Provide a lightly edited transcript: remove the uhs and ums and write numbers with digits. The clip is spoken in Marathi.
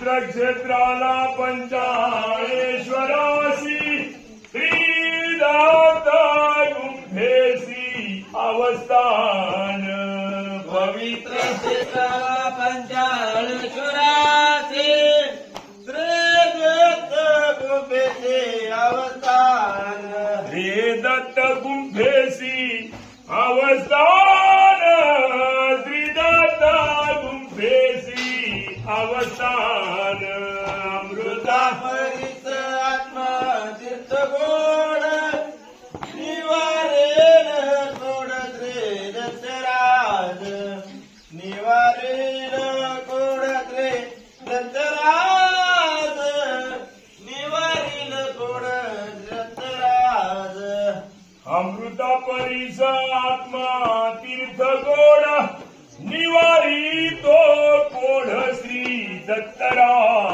पवित्र क्षेत्राला पंचाळेश्वरासी श्रीदत्त गुंफेसी अवस्थान पवित्र क्षेत्राला पंचाळेश्वरासी श्रीदत्त गुंफेसी अवस्थान श्रीदत्त गुंफेसी अवस्थान श्रीदत्त गुंफेसी अवस्थान अमृतापरीच आत्मा तीर्थ गोड निवारेन कोड श्री दत्तराज निवारेन कोड श्री दत्तराज निवारेन कोड दत्तराज अमृता परीस आत्मा तीर्थ गोड निवारी तो कोढ श्री दत्तराज